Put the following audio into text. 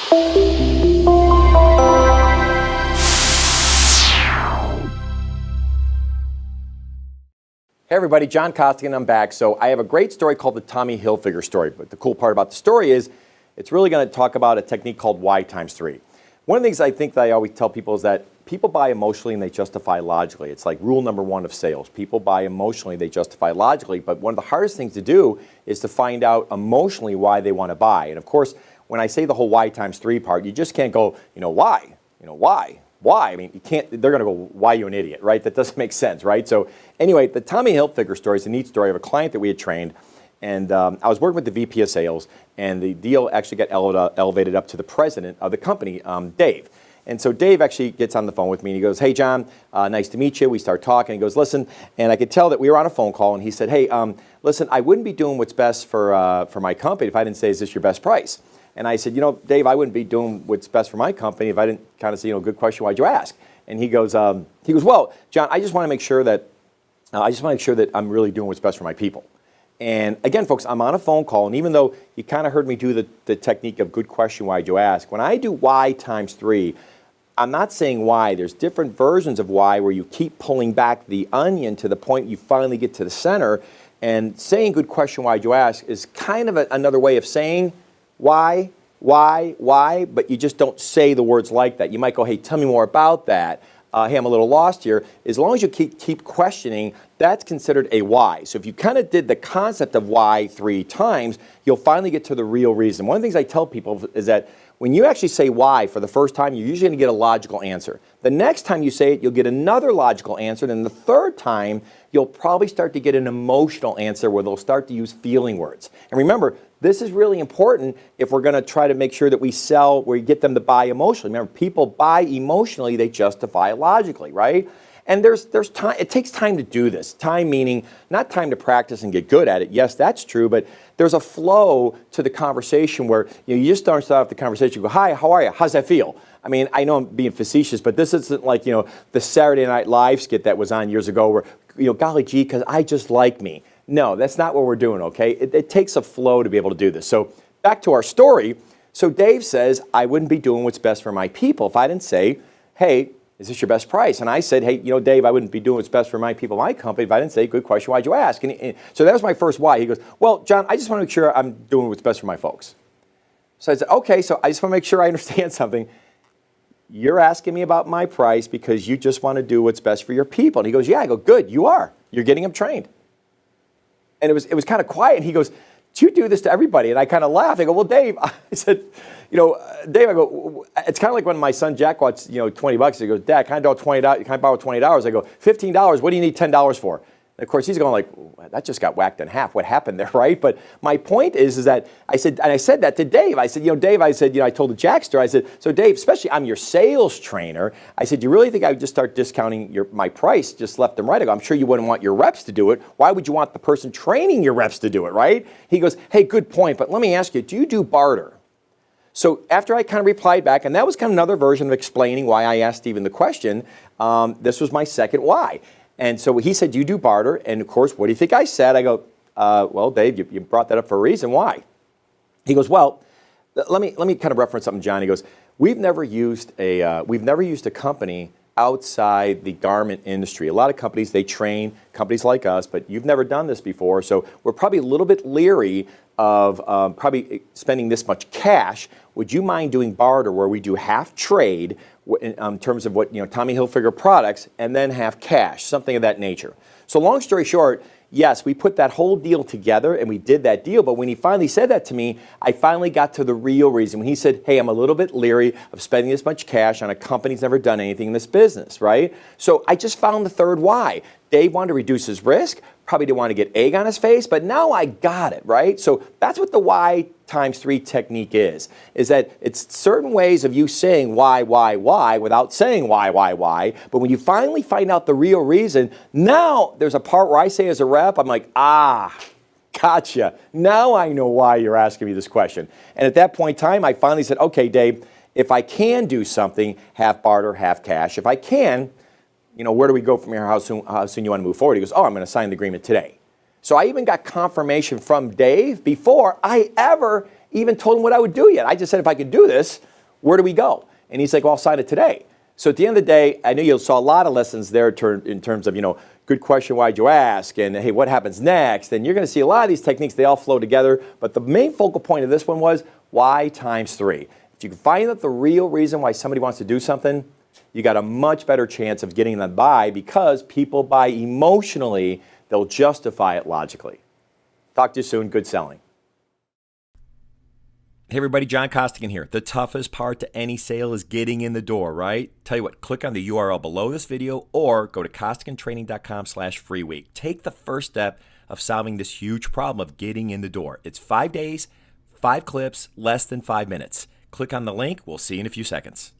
Hey everybody, John Costigan, I'm back. So I have a great story called the Tommy Hilfiger story. But the cool part about the story is it's really going to talk about a technique called Y times 3. One of the things I think that I always tell people is that people buy emotionally and they justify logically. It's like rule number one of sales. People buy emotionally, they justify logically. But one of the hardest things to do is to find out emotionally why they want to buy. And of course, when I say the whole Y times 3 part, you just can't go, why? Why? Why? I mean, you can't, they're going to go, why are you an idiot, right? That doesn't make sense, right? So anyway, the Tommy Hilfiger story is a neat story of a client that we had trained. And I was working with the VP of sales, and the deal actually got elevated up to the president of the company, Dave. And so Dave actually gets on the phone with me, and he goes, hey, John, nice to meet you. We start talking. He goes, listen, and I could tell that we were on a phone call, and he said, hey, listen, I wouldn't be doing what's best for my company if I didn't say, is this your best price? And I said, Dave, I wouldn't be doing what's best for my company if I didn't kind of say, good question, why'd you ask? And he goes, well, John, I just want to make sure that I'm really doing what's best for my people. And again, folks, I'm on a phone call, and even though you kind of heard me do the technique of good question, why'd you ask? When I do Y times 3, I'm not saying why. There's different versions of why where you keep pulling back the onion to the point you finally get to the center. And saying good question, why'd you ask is kind of another way of saying why, but you just don't say the words like that. You might go, hey, tell me more about that. Hey, I'm a little lost here. As long as you keep questioning, that's considered a why. So if you kind of did the concept of why 3 times, you'll finally get to the real reason. One of the things I tell people is that when you actually say why for the first time, you're usually going to get a logical answer. The next time you say it, you'll get another logical answer. Then the third time, you'll probably start to get an emotional answer where they'll start to use feeling words. And remember, this is really important if we're going to try to make sure that we sell where you get them to buy emotionally. Remember, people buy emotionally, they justify logically, right? And there's time. It takes time to do this. Time meaning not time to practice and get good at it. Yes, that's true, but there's a flow to the conversation where you just start off the conversation. You go, hi, how are you? How's that feel? I mean, I know I'm being facetious, but this isn't like the Saturday Night Live skit that was on years ago where golly gee, because I just like me. No, that's not what we're doing. Okay, it takes a flow to be able to do this. So back to our story. So Dave says I wouldn't be doing what's best for my people if I didn't say, hey, is this your best price? And I said, hey, Dave, I wouldn't be doing what's best for my people, my company, if I didn't say, good question, why'd you ask? And so that was my first why. He goes, well, John, I just want to make sure I'm doing what's best for my folks. So I said, okay, so I just want to make sure I understand something. You're asking me about my price because you just want to do what's best for your people. And he goes, yeah. I go, good, you are. You're getting them trained. And it was kind of quiet. And he goes, do you do this to everybody? And I kind of laughed. I go, well, Dave, I said, Dave, I go, it's kind of like when my son Jack wants, $20. He goes, Dad, can I borrow $20? I go, $15. What do you need $10 for? And of course, he's going like, that just got whacked in half. What happened there, right? But my point is that I said that to Dave. I said, Dave, I told the Jack story. I said, so Dave, especially I'm your sales trainer. I said, you really think I would just start discounting my price just left and right? I go, I'm sure you wouldn't want your reps to do it. Why would you want the person training your reps to do it, right? He goes, hey, good point. But let me ask you, do you do barter? So after I kind of replied back, and that was kind of another version of explaining why I asked Stephen the question, this was my second why. And so he said, you do barter. And of course, what do you think I said? I go, well, Dave, you brought that up for a reason. Why? He goes, well, let me kind of reference something, John. He goes, we've never used a company outside the garment industry. A lot of companies, they train companies like us, but you've never done this before. So we're probably a little bit leery of probably spending this much cash. Would you mind doing barter where we do half trade in terms of what Tommy Hilfiger products and then half cash, something of that nature? So long story short, yes, we put that whole deal together and we did that deal. But when he finally said that to me, I finally got to the real reason. When he said, hey, I'm a little bit leery of spending this much cash on a company that's never done anything in this business, right? So I just found the third why. Dave wanted to reduce his risk, probably didn't want to get egg on his face, but now I got it, right? So that's what the Y times 3 technique is that it's certain ways of you saying why without saying why. But when you finally find out the real reason, now there's a part where I say as a rep, I'm like, gotcha. Now I know why you're asking me this question. And at that point in time, I finally said, okay, Dave, if I can do something, half barter, half cash, if I can, where do we go from here? How soon you want to move forward? He goes, I'm going to sign the agreement today. So I even got confirmation from Dave before I ever even told him what I would do yet. I just said, if I could do this, where do we go? And he's like, well, I'll sign it today. So at the end of the day, I know you saw a lot of lessons there in terms of, good question, why'd you ask? And hey, what happens next? And you're going to see a lot of these techniques, they all flow together. But the main focal point of this one was why times 3. If you can find out the real reason why somebody wants to do something, you got a much better chance of getting them to buy, because people buy emotionally, they'll justify it logically. Talk to you soon. Good selling. Hey everybody, John Costigan here. The toughest part to any sale is getting in the door, right? Tell you what, click on the URL below this video or go to costigantraining.com/free week. Take the first step of solving this huge problem of getting in the door. It's 5 days, 5 clips, less than 5 minutes. Click on the link. We'll see you in a few seconds.